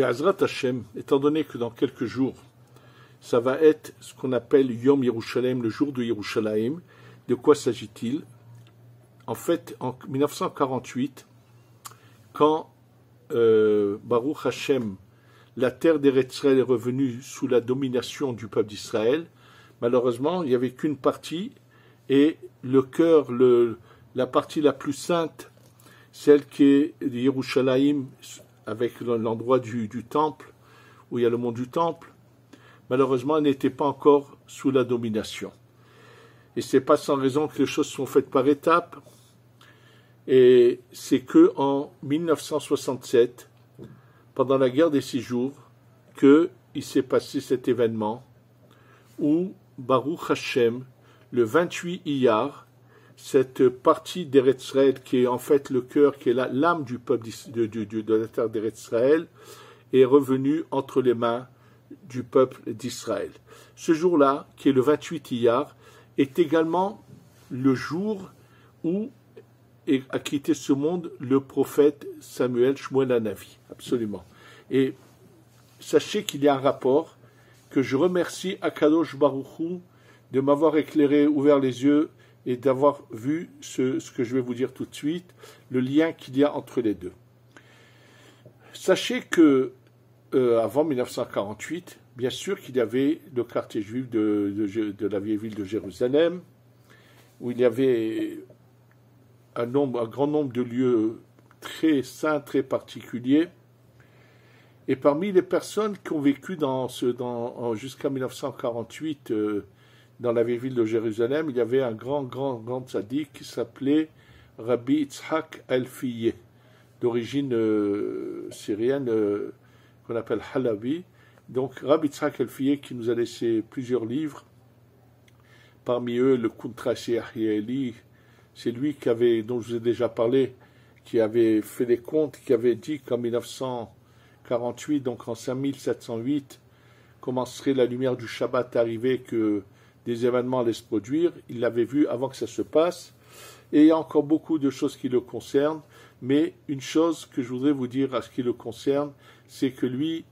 Be'azrat Hashem, étant donné que dans quelques jours, ça va être ce qu'on appelle Yom Yerushalayim, le jour de Yerushalayim. De quoi s'agit-il? En fait, en 1948, quand Baruch Hashem, la terre d'Eretz Israël est revenue sous la domination du peuple d'Israël, malheureusement, il n'y avait qu'une partie, et le cœur, la partie la plus sainte, celle qui est Yerushalayim, avec l'endroit du temple, où il y a le mont du temple, malheureusement, elle n'était pas encore sous la domination. Et ce n'est pas sans raison que les choses sont faites par étapes. Et c'est que en 1967, pendant la guerre des 6 jours, qu'il s'est passé cet événement où Baruch Hashem, le 28 Iyar, cette partie d'Eretz Israël qui est en fait le cœur, qui est l'âme du peuple de la terre d'Eretz Israël, est revenue entre les mains du peuple d'Israël. Ce jour-là, qui est le 28 Iyar, est également le jour où a quitté ce monde le prophète Samuel Shmuel Hanavi. Absolument. Et sachez qu'il y a un rapport que je remercie Akadosh Baruch Hu de m'avoir éclairé, ouvert les yeux et d'avoir vu ce que je vais vous dire tout de suite, le lien qu'il y a entre les deux. Sachez que avant 1948, bien sûr qu'il y avait le quartier juif de la vieille ville de Jérusalem, où il y avait un grand nombre de lieux très saints, très particuliers. Et parmi les personnes qui ont vécu jusqu'à 1948 dans la vieille ville de Jérusalem, il y avait un grand tzaddik qui s'appelait Rabbi Yitzhak Elfiyeh, d'origine syrienne, qu'on appelle Halabi. Donc Rabbi Yitzhak Elfiyeh qui nous a laissé plusieurs livres, parmi eux le Kuntrashi Ahieli, c'est lui dont je vous ai déjà parlé, qui avait fait des comptes, qui avait dit qu'en 1948, donc en 5708, commencerait la lumière du Shabbat à arriver, que des événements allaient se produire. Il l'avait vu avant que ça se passe. Et il y a encore beaucoup de choses qui le concernent. Mais une chose que je voudrais vous dire à ce qui le concerne, c'est que lui,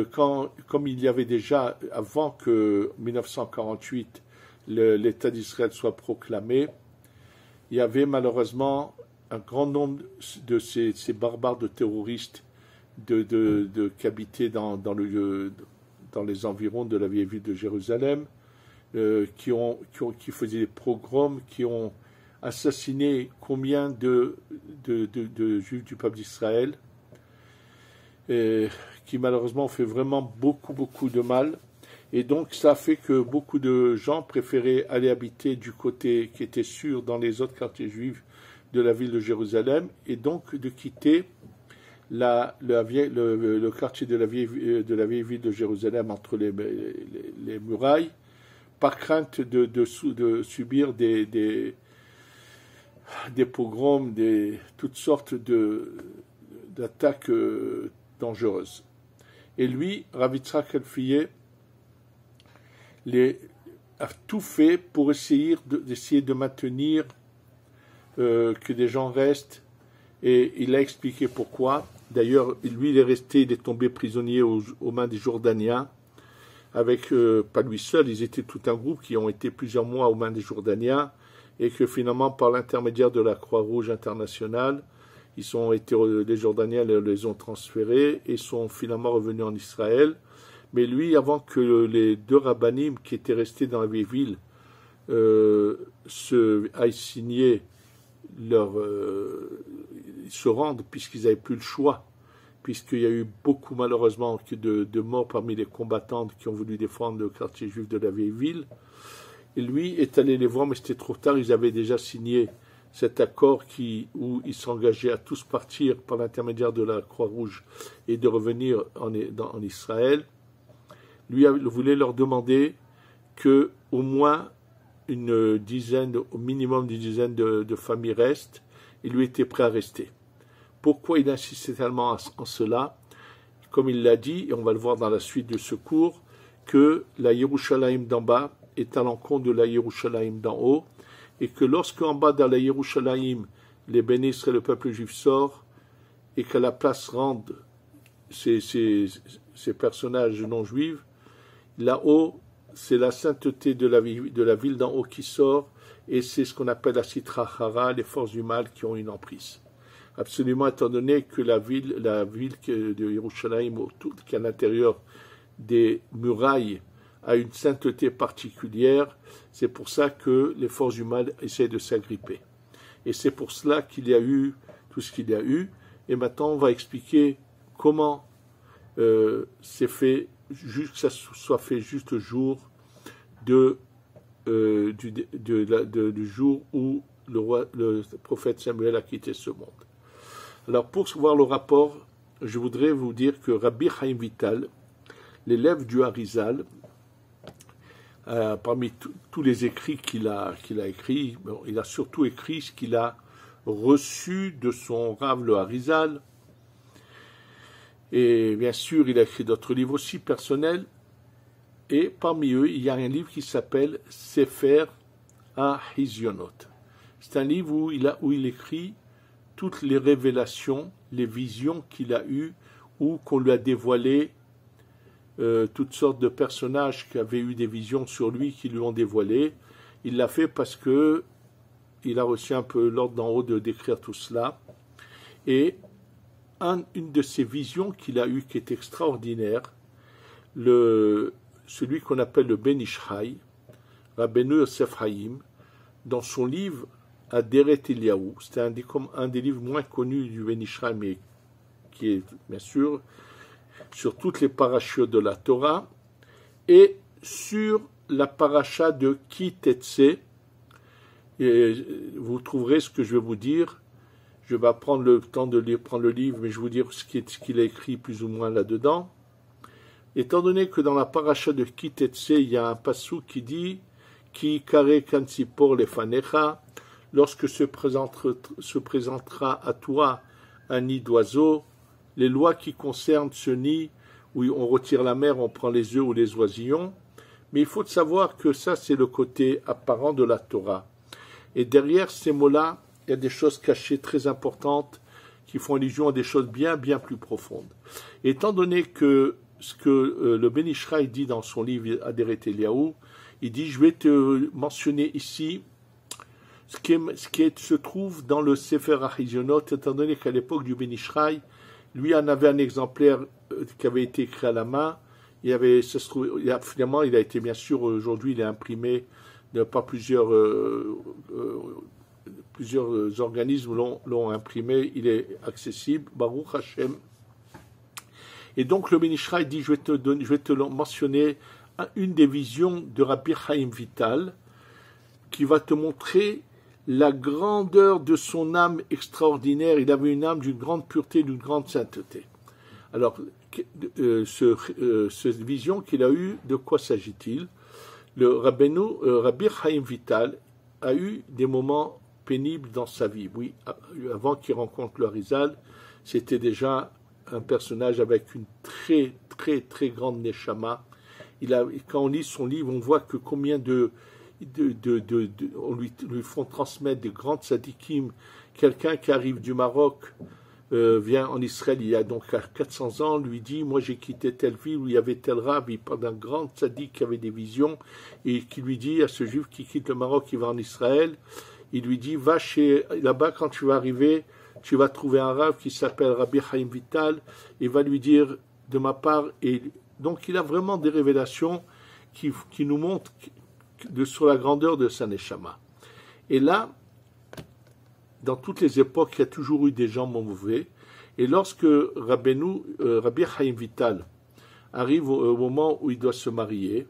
comme il y avait déjà, avant que 1948, l'État d'Israël soit proclamé, il y avait malheureusement un grand nombre de ces barbares de terroristes qui habitaient dans les environs de la vieille ville de Jérusalem, qui faisaient des pogroms, qui ont assassiné combien de juifs du peuple d'Israël, qui malheureusement ont fait vraiment beaucoup de mal. Et donc ça a fait que beaucoup de gens préféraient aller habiter du côté qui était sûr dans les autres quartiers juifs de la ville de Jérusalem, et donc de quitter le quartier de la vieille ville de Jérusalem entre les murailles, par crainte de subir des pogroms, toutes sortes d'attaques dangereuses. Et lui, Rav Yitzhak Elfiyeh, a tout fait pour essayer de maintenir que des gens restent, et il a expliqué pourquoi. D'ailleurs, lui, il est tombé prisonnier aux mains des Jordaniens, avec, pas lui seul, ils étaient tout un groupe qui ont été plusieurs mois aux mains des Jordaniens, et que finalement, par l'intermédiaire de la Croix-Rouge internationale, les Jordaniens les ont transférés et sont finalement revenus en Israël. Mais lui, avant que les 2 rabbanim qui étaient restés dans la vieille ville aillent signer se rendent, puisqu'ils n'avaient plus le choix, puisqu'il y a eu beaucoup malheureusement de morts parmi les combattants qui ont voulu défendre le quartier juif de la vieille ville. Et lui est allé les voir, mais c'était trop tard, ils avaient déjà signé cet accord où ils s'engageaient à tous partir par l'intermédiaire de la Croix-Rouge et de revenir en Israël. Lui voulait leur demander que au moins au minimum une dizaine de familles restent. Il lui était prêt à rester. Pourquoi il insistait tellement en cela? Comme il l'a dit, et on va le voir dans la suite de ce cours, que la Yerushalayim d'en bas est à l'encontre de la Yerushalayim d'en haut, et que lorsqu'en bas dans la Yerushalayim, les bénis seraient le peuple juif sort, et qu'à la place rende ces personnages non juifs, là-haut, c'est la sainteté de la ville d'en haut qui sort, et c'est ce qu'on appelle la Sitra Achara, les forces du mal qui ont une emprise. Absolument, étant donné que la ville de Yerushalayim, qui est à l'intérieur des murailles, a une sainteté particulière, c'est pour ça que les forces du mal essaient de s'agripper. Et c'est pour cela qu'il y a eu tout ce qu'il y a eu. Et maintenant, on va expliquer comment c'est fait, que ça soit fait juste le jour du jour où le prophète Samuel a quitté ce monde. Alors, pour voir le rapport, je voudrais vous dire que Rabbi Chaim Vital, l'élève du Harizal, parmi tous les écrits qu'il a écrits, bon, il a surtout écrit ce qu'il a reçu de son Rav le Harizal. Et bien sûr, il a écrit d'autres livres aussi personnels. Et parmi eux, il y a un livre qui s'appelle Sefer HaHizionot. C'est un livre où il écrit toutes les révélations, les visions qu'il a eues ou qu'on lui a dévoilées, toutes sortes de personnages qui avaient eu des visions sur lui, qui lui ont dévoilé. Il l'a fait parce que il a reçu un peu l'ordre d'en haut de décrire tout cela. Et une de ces visions qu'il a eues qui est extraordinaire, celui qu'on appelle le Ben Ishraï, Rabbeinu Yosef Haïm, dans son livre Aderet Eliyahu, c'était un des livres moins connus du Ben Ishraï, mais qui est bien sûr sur toutes les parachutes de la Torah, et sur la paracha de Ki Tetse. Et vous trouverez ce que je vais vous dire. Je vais pas prendre le temps de prendre le livre, mais je vais vous dire ce qu'il a écrit plus ou moins là-dedans. Étant donné que dans la paracha de Ki Tetse, il y a un passou qui dit Ki kare kansipor lefanecha, lorsque se présentera à toi un nid d'oiseau, les lois qui concernent ce nid, où on retire la mère, on prend les œufs ou les oisillons, mais il faut savoir que ça, c'est le côté apparent de la Torah. Et derrière ces mots-là, il y a des choses cachées très importantes qui font allusion à des choses bien, bien plus profondes. Et étant donné que ce que le Ben Ishraï dit dans son livre Aderet Eliyahu, il dit, je vais te mentionner ici ce qui se trouve dans le Sefer HaHizionot, étant donné qu'à l'époque du Ben Ishraï, lui en avait un exemplaire qui avait été écrit à la main. Finalement, il a été, bien sûr, aujourd'hui, il est imprimé par plusieurs organismes l'ont imprimé, il est accessible, Baruch Hashem. Et donc le Ben Ishraï dit, je vais te mentionner une des visions de Rabbi Chaim Vital, qui va te montrer la grandeur de son âme extraordinaire. Il avait une âme d'une grande pureté, d'une grande sainteté. Alors, cette vision qu'il a eue, de quoi s'agit-il? Le Rabbi Chaim Vital a eu des moments pénibles dans sa vie. Oui, avant qu'il rencontre le Harizal, c'était déjà un personnage avec une très, très, très grande neshama. Quand on lit son livre, on voit que combien on lui font transmettre des grandes sadikim. Quelqu'un qui arrive du Maroc vient en Israël il y a donc 400 ans, lui dit, moi j'ai quitté telle ville où il y avait tel rab, il parle d'un grand sadique qui avait des visions, et qui lui dit à ce juif qui quitte le Maroc, qui va en Israël, il lui dit, va là-bas, quand tu vas arriver, tu vas trouver un rab qui s'appelle Rabbi Chaim Vital, et va lui dire de ma part, et donc il a vraiment des révélations qui nous montrent sur la grandeur de sa neshama. Et là, dans toutes les époques, il y a toujours eu des gens mauvais. Et lorsque Rabbi Chaim Vital arrive au moment où il doit se marier,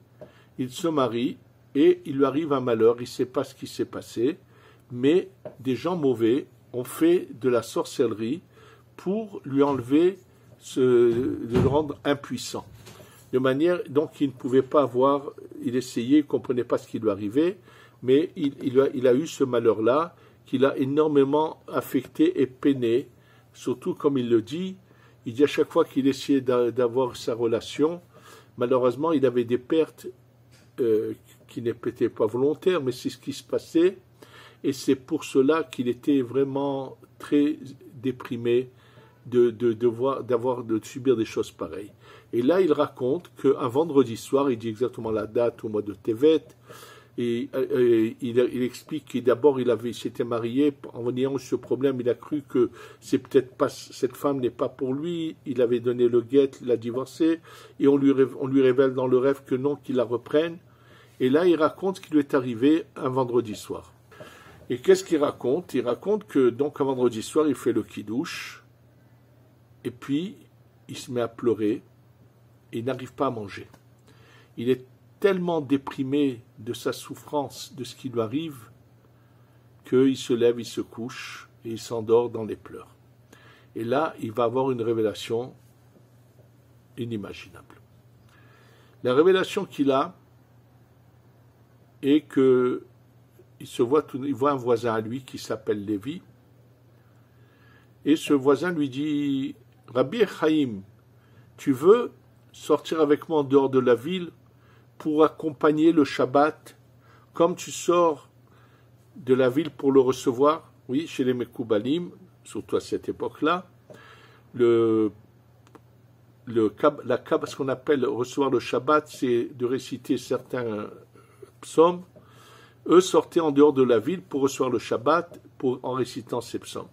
il se marie et il lui arrive un malheur. Il ne sait pas ce qui s'est passé, mais des gens mauvais ont fait de la sorcellerie pour lui enlever, de le rendre impuissant. De manière, donc, il ne pouvait pas avoir, il essayait, il ne comprenait pas ce qui lui arrivait, mais il a eu ce malheur-là, qui l'a énormément affecté et peiné, surtout comme il le dit, il dit à chaque fois qu'il essayait d'avoir sa relation, malheureusement il avait des pertes qui n'étaient pas volontaires, mais c'est ce qui se passait, et c'est pour cela qu'il était vraiment très déprimé, de subir des choses pareilles. Et là, il raconte qu'un vendredi soir, il dit exactement la date au mois de Tevet, et il explique que d'abord il s'était marié, en ayant ce problème, il a cru que c'est peut-être pas, cette femme n'est pas pour lui, il avait donné le guet, il a divorcé, et on lui révèle dans le rêve que non, qu'il la reprenne. Et là, il raconte ce qui lui est arrivé un vendredi soir. Et qu'est-ce qu'il raconte? Il raconte que donc un vendredi soir, il fait le kidouche, et puis il se met à pleurer, et il n'arrive pas à manger. Il est tellement déprimé de sa souffrance, de ce qui lui arrive, qu'il se lève, il se couche, et il s'endort dans les pleurs. Et là, il va avoir une révélation inimaginable. La révélation qu'il a est que il voit un voisin à lui qui s'appelle Lévi, et ce voisin lui dit « Rabbi Chaim, tu veux sortir avec moi en dehors de la ville pour accompagner le Shabbat, comme tu sors de la ville pour le recevoir ?» Oui, chez les Mekoubalim, surtout à cette époque-là, ce qu'on appelle recevoir le Shabbat, c'est de réciter certains psaumes. Eux sortaient en dehors de la ville pour recevoir le Shabbat en récitant ces psaumes.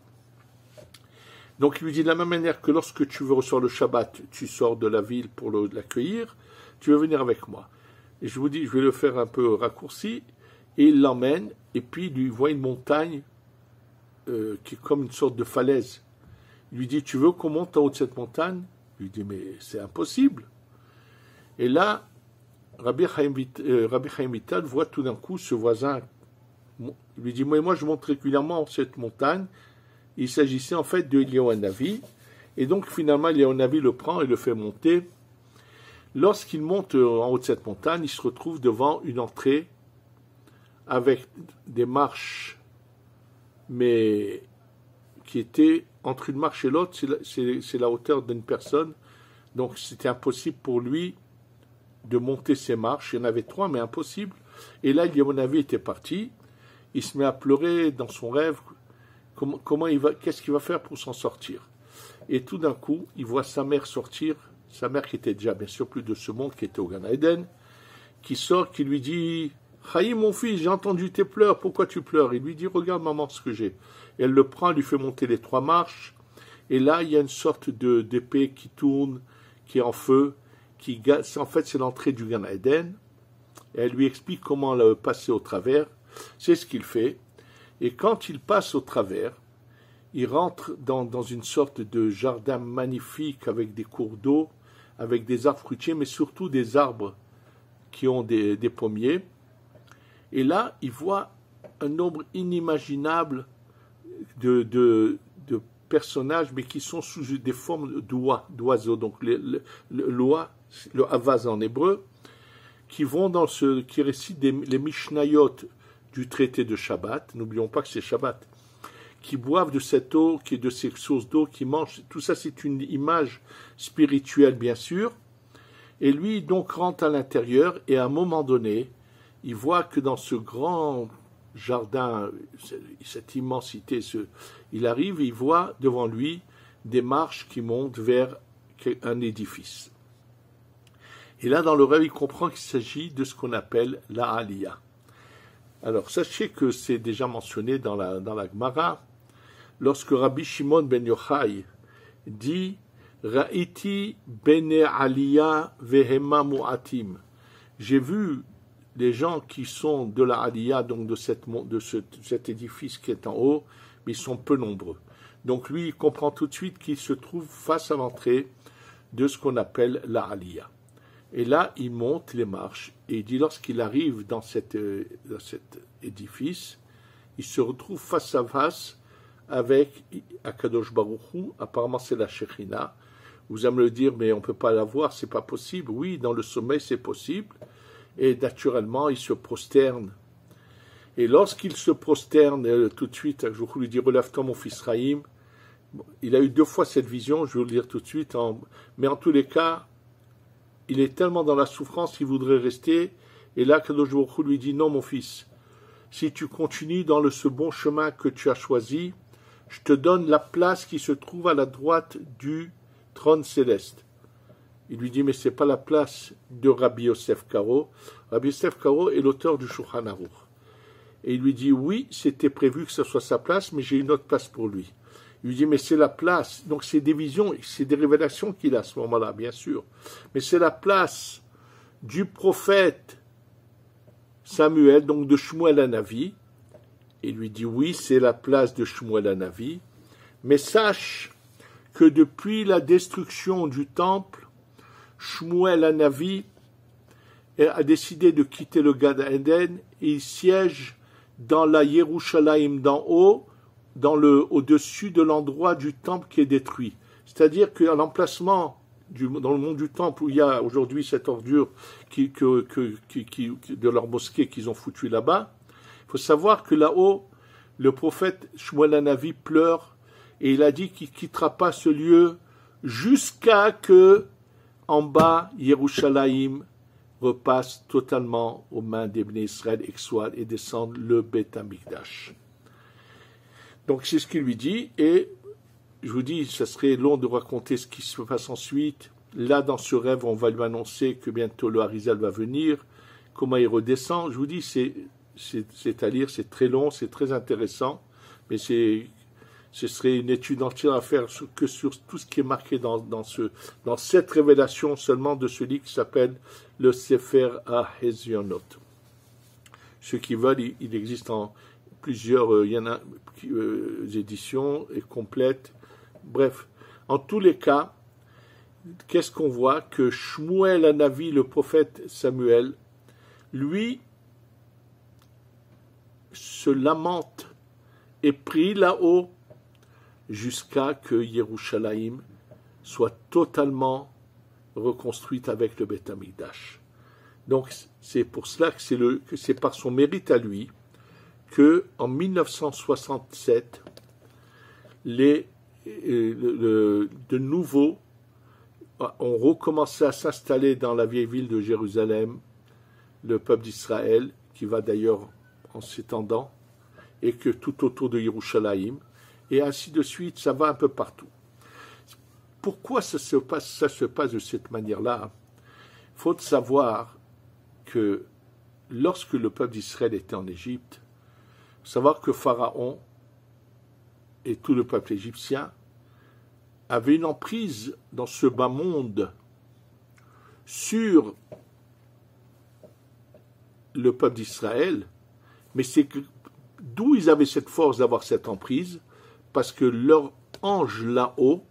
Donc il lui dit de la même manière que lorsque tu veux recevoir le Shabbat, tu sors de la ville pour l'accueillir, tu veux venir avec moi. Et je vous dis, je vais le faire un peu raccourci, et il l'emmène, et puis il lui voit une montagne qui est comme une sorte de falaise. Il lui dit, tu veux qu'on monte en haut de cette montagne? Il lui dit, mais c'est impossible. Et là, Rabbi Chaim Vital voit tout d'un coup ce voisin. Il lui dit, moi je monte régulièrement cette montagne. Il s'agissait en fait de Eliyahu Hanavi. Et donc finalement, Eliyahu Hanavi le prend et le fait monter. Lorsqu'il monte en haut de cette montagne, il se retrouve devant une entrée avec des marches, mais qui étaient entre une marche et l'autre, c'est la hauteur d'une personne. Donc c'était impossible pour lui de monter ces marches. Il y en avait 3, mais impossible. Et là, Eliyahu Hanavi était parti. Il se met à pleurer dans son rêve. Qu'est-ce qu'il va faire pour s'en sortir? Et tout d'un coup, il voit sa mère sortir, sa mère qui était déjà bien sûr plus de ce monde, qui était au Gan Eden, qui sort, qui lui dit « Chaim, mon fils, j'ai entendu tes pleurs, pourquoi tu pleures ?» Il lui dit « Regarde maman ce que j'ai. » Et elle le prend, elle lui fait monter les 3 marches, et là, il y a une sorte d'épée qui tourne, qui est en feu, en fait, c'est l'entrée du Gan Eden, et elle lui explique comment le passer au travers. C'est ce qu'il fait. Et quand il passe au travers, il rentre dans une sorte de jardin magnifique avec des cours d'eau, avec des arbres fruitiers, mais surtout des arbres qui ont des pommiers. Et là, il voit un nombre inimaginable de personnages, mais qui sont sous des formes d'oiseaux. Donc le havaz en hébreu, qui récitent les Mishnayot du traité de Shabbat, n'oublions pas que c'est Shabbat, qui boivent de cette eau, qui est de ces sources d'eau, qui mangent, tout ça c'est une image spirituelle bien sûr, et lui donc rentre à l'intérieur, et à un moment donné, il voit que dans ce grand jardin, cette immensité, il arrive et il voit devant lui des marches qui montent vers un édifice. Et là dans le rêve, il comprend qu'il s'agit de ce qu'on appelle la Aliyah. Alors, sachez que c'est déjà mentionné dans la Gemara, lorsque Rabbi Shimon ben Yochai dit « Ra'iti bene aliyah vehema mu'atim » j'ai vu les gens qui sont de la aliyah, donc de cet édifice qui est en haut, mais ils sont peu nombreux. Donc lui, il comprend tout de suite qu'il se trouve face à l'entrée de ce qu'on appelle la aliyah. Et là, il monte les marches, et il dit, lorsqu'il arrive dans cet édifice, il se retrouve face à face avec Akadosh Baruch Hu, apparemment c'est la Shekhinah. Vous allez me le dire, mais on ne peut pas la voir, c'est pas possible. Oui, dans le sommeil, c'est possible. Et naturellement, il se prosterne. Et lorsqu'il se prosterne, tout de suite, je lui dis, relève-toi mon fils Raïm. Il a eu 2 fois cette vision, je vais vous le dire tout de suite, mais en tous les cas, il est tellement dans la souffrance qu'il voudrait rester. Et là, Kadosh Baruch Hu lui dit, non mon fils, si tu continues dans ce bon chemin que tu as choisi, je te donne la place qui se trouve à la droite du trône céleste. Il lui dit, mais ce n'est pas la place de Rabbi Yosef Karo. Rabbi Yosef Karo est l'auteur du Shulchan Aruch. Et il lui dit, oui, c'était prévu que ce soit sa place, mais j'ai une autre place pour lui. Il lui dit, mais c'est la place. Donc c'est des visions, c'est des révélations qu'il a à ce moment-là, bien sûr. Mais c'est la place du prophète Samuel, donc de Shmuel Hanavi. Il lui dit, oui, c'est la place de Shmuel Hanavi. Mais sache que depuis la destruction du temple, Shmuel Hanavi a décidé de quitter le Gan Eden et il siège dans la Yerushalayim d'en haut, au-dessus de l'endroit du temple qui est détruit. C'est-à-dire qu'à l'emplacement dans le monde du temple où il y a aujourd'hui cette ordure de leur mosquée qu'ils ont foutu là-bas, il faut savoir que là-haut, le prophète Shmuel Hanavi pleure et il a dit qu'il ne quittera pas ce lieu jusqu'à que en bas, Yerushalayim repasse totalement aux mains des Bnei Israël et descende le Beth Amikdash. Donc c'est ce qu'il lui dit, et je vous dis, ça serait long de raconter ce qui se passe ensuite. Là, dans ce rêve, on va lui annoncer que bientôt le Harizal va venir, comment il redescend. Je vous dis, c'est à lire, c'est très long, c'est très intéressant, mais ce serait une étude entière à faire que sur tout ce qui est marqué dans cette révélation seulement de ce livre qui s'appelle le Sefer HaHezionot. Ceux qui veulent, il existe en plusieurs éditions et complètes. Bref, en tous les cas, qu'est-ce qu'on voit? Que Shmuel Hanavi, le prophète Samuel, lui, se lamente et prie là-haut jusqu'à que Yerushalayim soit totalement reconstruite avec le Beth Amikdash. Donc c'est pour cela que c'est par son mérite à lui que en 1967 de nouveau ont recommencé à s'installer dans la vieille ville de Jérusalem, le peuple d'Israël, qui va d'ailleurs en s'étendant, et que tout autour de Yerushalayim, et ainsi de suite, ça va un peu partout. Pourquoi ça se passe de cette manière-là? Il faut savoir que lorsque le peuple d'Israël était en Égypte, il faut savoir que Pharaon et tout le peuple égyptien avaient une emprise dans ce bas monde sur le peuple d'Israël, mais c'est d'où ils avaient cette force d'avoir cette emprise? Parce que leur ange là-haut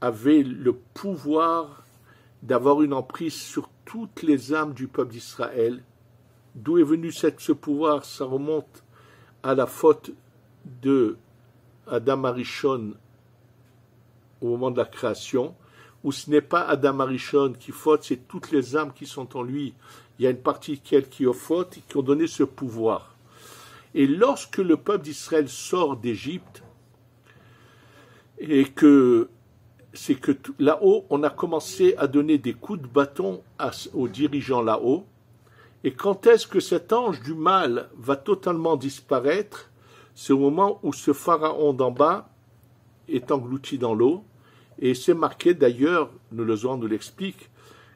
avait le pouvoir d'avoir une emprise sur toutes les âmes du peuple d'Israël. D'où est venu ce pouvoir? Ça remonte à la faute de Adam Arishon au moment de la création, où ce n'est pas Adam Arishon qui faute, c'est toutes les âmes qui sont en lui. Il y a une partie qui ont faute et qui ont donné ce pouvoir. Et lorsque le peuple d'Israël sort d'Égypte, et que c'est que là-haut, on a commencé à donner des coups de bâton aux dirigeants là-haut, et quand est-ce que cet ange du mal va totalement disparaître? C'est au moment où ce pharaon d'en bas est englouti dans l'eau, et c'est marqué d'ailleurs, le Zohar nous l'explique,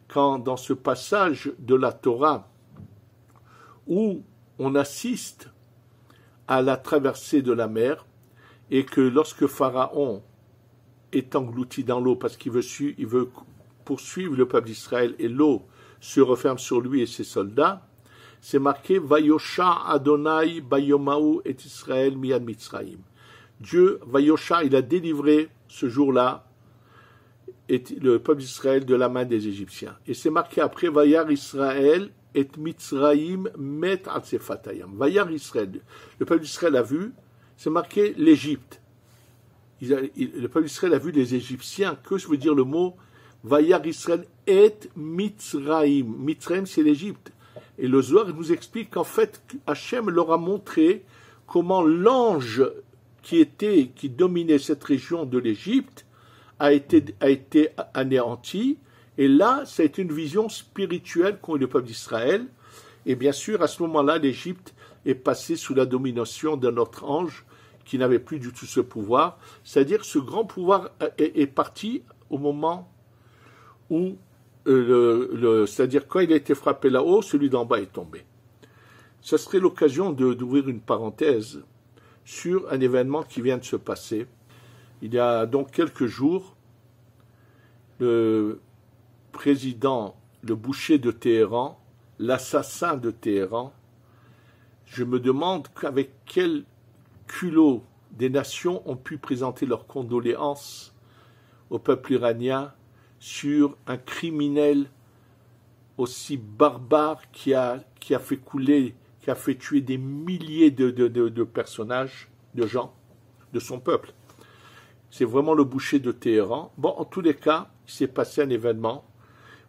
quand dans ce passage de la Torah, où on assiste à la traversée de la mer, et que lorsque Pharaon est englouti dans l'eau parce qu'il veut poursuivre le peuple d'Israël et l'eau se referme sur lui et ses soldats, c'est marqué Vayosha Adonai Bayomahu et Israël Miyad Mitzraim. Dieu, Vayosha, il a délivré ce jour-là le peuple d'Israël de la main des Égyptiens. Et c'est marqué après Vayar Israël et Mitzraim met al sefatayam. Vayar Israël. Le peuple d'Israël a vu, c'est marqué l'Égypte. Le peuple d'Israël a vu les Égyptiens. Que veut dire le mot Vayar Israël et Mitzraim? Mitzraim, c'est l'Égypte. Et le Zohar nous explique qu'en fait, Hachem leur a montré comment l'ange qui dominait cette région de l'Égypte a été anéanti. Et là, ça a été une vision spirituelle qu'ont eu le peuple d'Israël. Et bien sûr, à ce moment-là, l'Égypte est passée sous la domination d'un autre ange qui n'avait plus du tout ce pouvoir. C'est-à-dire ce grand pouvoir est parti au moment où, c'est-à-dire quand il a été frappé là-haut, celui d'en bas est tombé. Ce serait l'occasion d'ouvrir une parenthèse sur un événement qui vient de se passer. Il y a donc quelques jours, le président, le boucher de Téhéran, l'assassin de Téhéran, je me demande avec quel culot des nations ont pu présenter leurs condoléances au peuple iranien sur un criminel aussi barbare qui a fait couler, qui a fait tuer des milliers de personnages, de gens, de son peuple. C'est vraiment le boucher de Téhéran. Bon, en tous les cas, il s'est passé un événement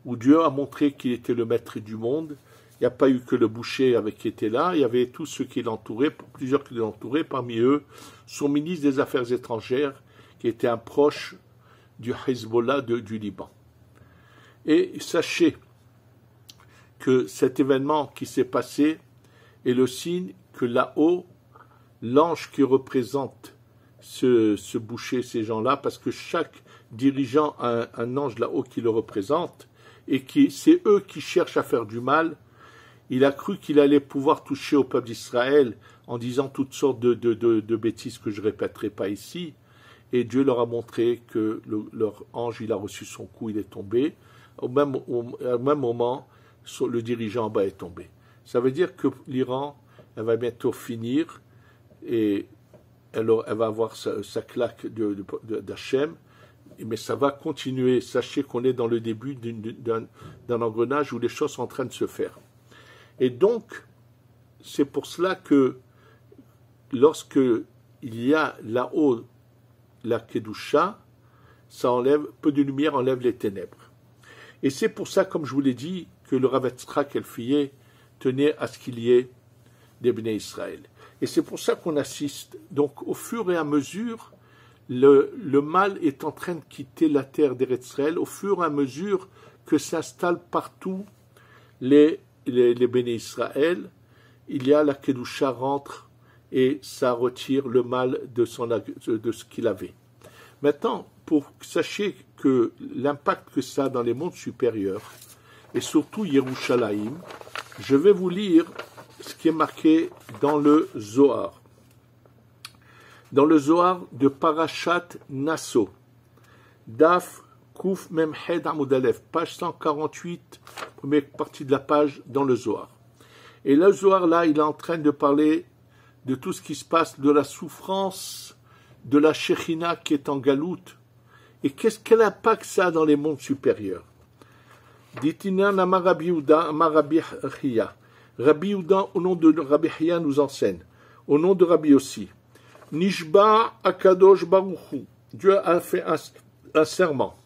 où Dieu a montré qu'il était le maître du monde. Il n'y a pas eu que le boucher qui était là, il y avait tous ceux qui l'entouraient, plusieurs qui l'entouraient, parmi eux son ministre des Affaires étrangères, qui était un proche du Hezbollah du Liban. Et sachez que cet événement qui s'est passé est le signe que là-haut, l'ange qui représente ce boucher, ces gens-là, parce que chaque dirigeant a un ange là-haut qui le représente, et c'est eux qui cherchent à faire du mal. Il a cru qu'il allait pouvoir toucher au peuple d'Israël en disant toutes sortes de bêtises que je ne répéterai pas ici. Et Dieu leur a montré que leur ange, il a reçu son coup, il est tombé. Au même moment, le dirigeant en bas est tombé. Ça veut dire que l'Iran, elle va bientôt finir et elle va avoir sa claque d'Hachem. Mais ça va continuer. Sachez qu'on est dans le début d'un engrenage où les choses sont en train de se faire. Et donc, c'est pour cela que lorsque il y a là-haut la Kedusha, ça enlève, peu de lumière enlève les ténèbres. Et c'est pour ça, comme je vous l'ai dit, que le Rav Yitzhak El-Fiyeh tenait à ce qu'il y ait des Bnei Israël. Et c'est pour ça qu'on assiste. Donc, au fur et à mesure, le mal est en train de quitter la terre d'Eretz Israël, au fur et à mesure que s'installent partout les Béné Israël, il y a la Kedusha rentre et ça retire le mal de ce qu'il avait. Maintenant, sachez que l'impact que ça a dans les mondes supérieurs, et surtout Yerushalayim, je vais vous lire ce qui est marqué dans le Zohar. Dans le Zohar de Parashat Nasso, Daf Kouf Memhed Amud Aleph, page 148, première partie de la page dans le Zohar. Et le Zohar, là, il est en train de parler de tout ce qui se passe, de la souffrance de la Shekhinah qui est en galoute. Et quel impact ça a dans les mondes supérieurs? Ditinan Amar Rabbi Yehuda, Amar Rabbi Chia. Rabbi Yehuda, au nom de Rabbi Chia, nous enseigne. Au nom de Rabbi aussi. Nishba Akadosh Baruchu. Dieu a fait un serment.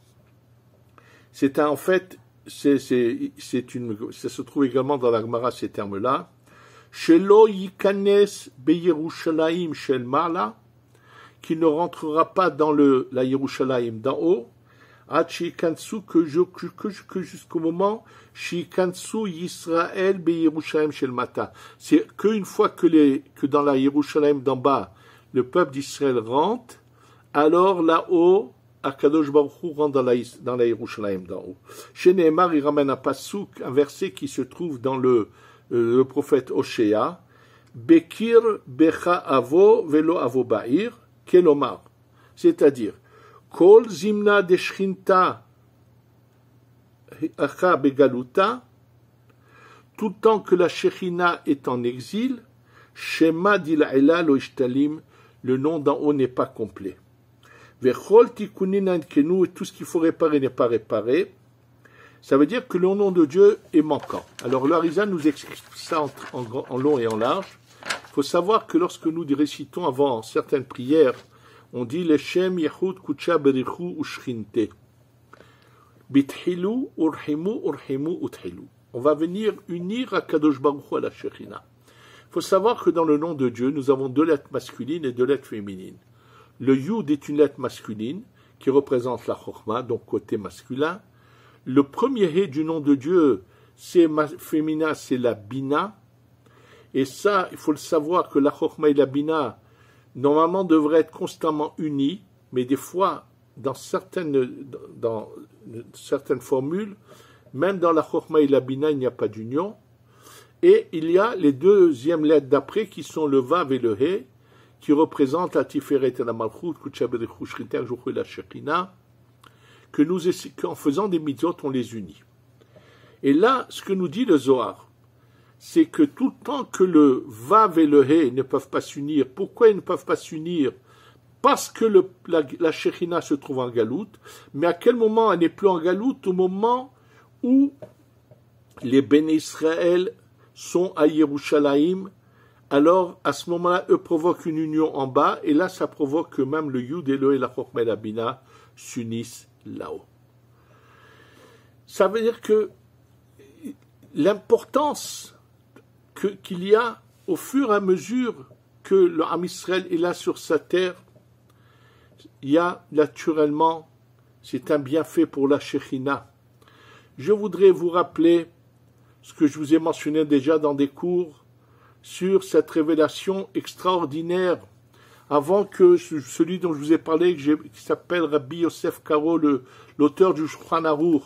C'est en fait, ça se trouve également dans la Gemara ces termes-là. Shelo yikanes beyerushalayim shel mala, qui ne rentrera pas dans la Yerushalayim d'en haut, Hachikansu que jusqu'au moment Shikansu Yisrael beyerushalayim shel mata. C'est qu'une fois que dans la Yerushalayim d'en bas, le peuple d'Israël rentre, alors là-haut, Akadosh Baruch Hu rentre dans la Yerushalayim d'en haut. Chez Nehemar, il ramène un pasouk, un verset qui se trouve dans le prophète Oshéa, Bekir Becha Avo Velo Avo Ba'ir, Kelomar. C'est-à-dire, Kol Zimna de Shrinta Acha Begaluta, tout le temps que la Shekhinah est en exil, Shema Dila'ela Lo Ishtalim, le nom d'en haut n'est pas complet. Vechol Tikunin Kenu, et tout ce qu'il faut réparer n'est pas réparé. Ça veut dire que le nom de Dieu est manquant. Alors le Harizal nous explique ça en long et en large. Il faut savoir que lorsque nous récitons avant certaines prières, on dit Leshem Yehud Kucha Berichu Ushchinte. Bithilu Urhimu Urhimu Uthilu. On va venir unir à Kadosh Baruch Hu à la Shekhinah. Il faut savoir que dans le nom de Dieu, nous avons 2 lettres masculines et 2 lettres féminines. Le Yud est une lettre masculine qui représente la Chokhmah, donc côté masculin. Le premier He du nom de Dieu, c'est féminin, c'est la Bina. Et ça, il faut le savoir que la Chokhmah et la Bina, normalement devraient être constamment unis, mais des fois, dans certaines formules, même dans la Chokhma et la Bina, il n'y a pas d'union. Et il y a les deuxièmes lettres d'après qui sont le Vav et le He, qui représentent la Tiferet et la Malchut, Kutshaberichu Shriter, Jochu et la Shekhina, qu'en faisant des mitzvot, on les unit. Et là, ce que nous dit le Zohar, c'est que tout le temps que le Vav et le He ne peuvent pas s'unir, pourquoi ils ne peuvent pas s'unir? Parce que la Shekhina se trouve en Galout, mais à quel moment elle n'est plus en Galout? Au moment où les Béné Israël sont à Yerushalayim, alors à ce moment-là, eux provoquent une union en bas, et là, ça provoque que même le Yud et le et la Chokhmah et la Bina s'unissent là-haut. Ça veut dire que l'importance qu'il y a au fur et à mesure que le Ham Israël est là sur sa terre, il y a naturellement, c'est un bienfait pour la Shekhina. Je voudrais vous rappeler ce que je vous ai mentionné déjà dans des cours sur cette révélation extraordinaire, avant que celui dont je vous ai parlé, qui s'appelle Rabbi Yosef Karo, l'auteur du Shulchan Aruch,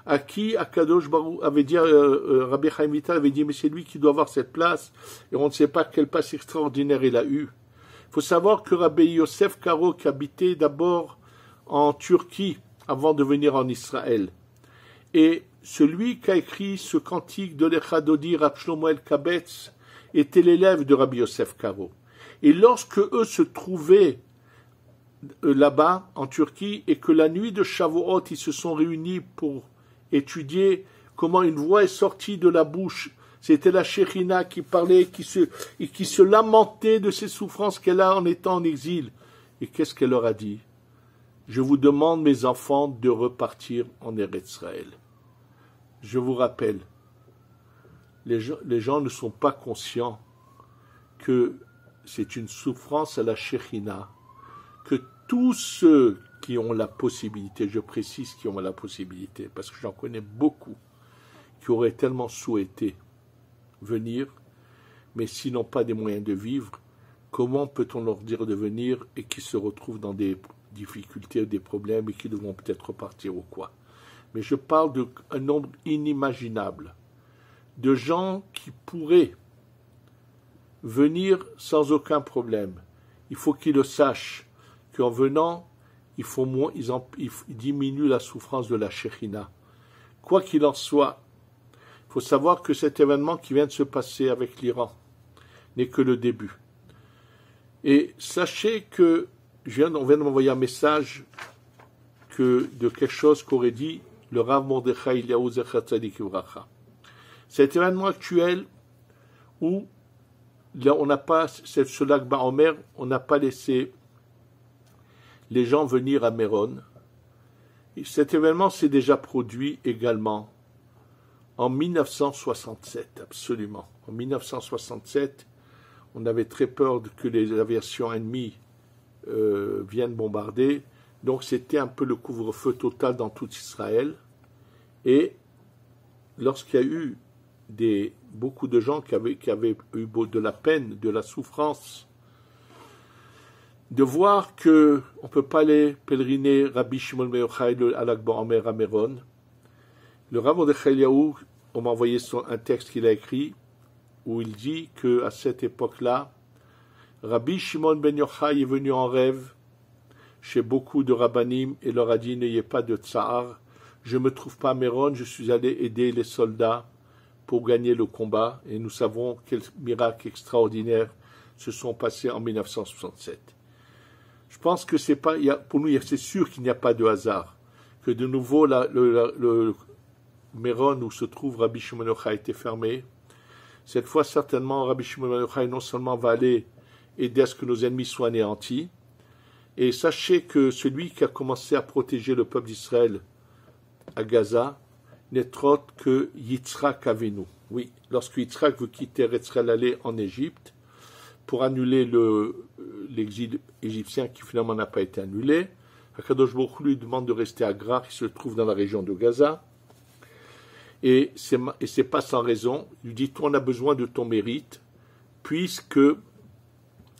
à qui Akadosh Baruch avait dit, Rabbi Chaim Vital avait dit, mais c'est lui qui doit avoir cette place, et on ne sait pas quelle place extraordinaire il a eue. Il faut savoir que Rabbi Yosef Karo, qui habitait d'abord en Turquie, avant de venir en Israël, et celui qui a écrit ce cantique de l'Echadodi, Rab Shlomo El-Kabetz, était l'élève de Rabbi Yosef Karo. Et lorsque eux se trouvaient là-bas, en Turquie, et que la nuit de Shavuot, ils se sont réunis pour étudier comment une voix est sortie de la bouche, c'était la Shekhina qui parlait, qui se lamentait de ses souffrances qu'elle a en étant en exil. Et qu'est-ce qu'elle leur a dit? Je vous demande, mes enfants, de repartir en Eretz Israël. Je vous rappelle, les gens ne sont pas conscients que c'est une souffrance à la Shekhina, que tous ceux qui ont la possibilité, je précise qui ont la possibilité, parce que j'en connais beaucoup, qui auraient tellement souhaité venir, mais s'ils n'ont pas des moyens de vivre, comment peut-on leur dire de venir et qui se retrouvent dans des difficultés, des problèmes et qui devront peut-être repartir ou quoi? Mais je parle d'un nombre inimaginable de gens qui pourraient venir sans aucun problème. Il faut qu'ils le sachent, qu'en venant, ils diminuent la souffrance de la Shekhina. Quoi qu'il en soit, il faut savoir que cet événement qui vient de se passer avec l'Iran n'est que le début. Et sachez que, on vient de m'envoyer un message de quelque chose qu'aurait dit le Rav Mordechai Eliyahu Zecher Tzadik Livracha. Cet événement actuel où là, on n'a pas, ce lac Baomer, on n'a pas laissé les gens venir à Méron. Et cet événement s'est déjà produit également en 1967, absolument. En 1967, on avait très peur que les aviations ennemies viennent bombarder. Donc c'était un peu le couvre-feu total dans tout Israël. Et lorsqu'il y a eu beaucoup de gens qui avaient eu de la peine, de la souffrance, de voir qu'on ne peut pas aller pèleriner Rabbi Shimon ben Yochai à Lag BaOmer à Méron. Le Rav Mordechai Eliyahu, on m'a envoyé un texte qu'il a écrit où il dit qu'à cette époque-là, Rabbi Shimon ben Yochai est venu en rêve chez beaucoup de rabbanim et leur a dit « N'ayez pas de tsar, je ne me trouve pas à Méron, je suis allé aider les soldats pour gagner le combat et nous savons quels miracles extraordinaires se sont passés en 1967. » Je pense que c'est pas, pour nous, c'est sûr qu'il n'y a pas de hasard, que de nouveau le Méron où se trouve Rabbi Shimon ben Yochai a été fermé. Cette fois, certainement, Rabbi Shimon ben Yochai non seulement va aller aider à ce que nos ennemis soient anéantis, et sachez que celui qui a commencé à protéger le peuple d'Israël à Gaza n'est autre que Yitzhak Avinu. Oui, lorsque Yitzhak veut quitter Eretz Israël, aller en Égypte, pour annuler l'exil égyptien qui finalement n'a pas été annulé, Akadosh Baruch Hu lui demande de rester à Gra, qui se trouve dans la région de Gaza, et c'est pas sans raison. Il lui dit, toi on a besoin de ton mérite, puisque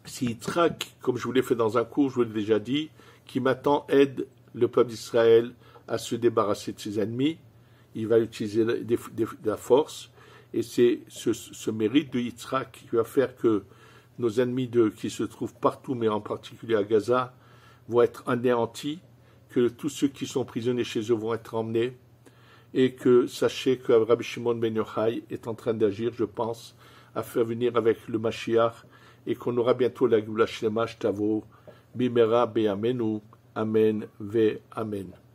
si Yitzhak, comme je vous l'ai fait dans un cours, je vous l'ai déjà dit, qui maintenant aide le peuple d'Israël à se débarrasser de ses ennemis, il va utiliser de la force, et c'est ce mérite de Yitzhak qui va faire que nos ennemis qui se trouvent partout, mais en particulier à Gaza, vont être anéantis, que tous ceux qui sont prisonniers chez eux vont être emmenés, et que sachez que Rabbi Shimon ben Yochai est en train d'agir, je pense, à faire venir avec le Mashiach, et qu'on aura bientôt la Geoula Shlema Shtavo, Bimera Be'amenu, Amen Ve Amen.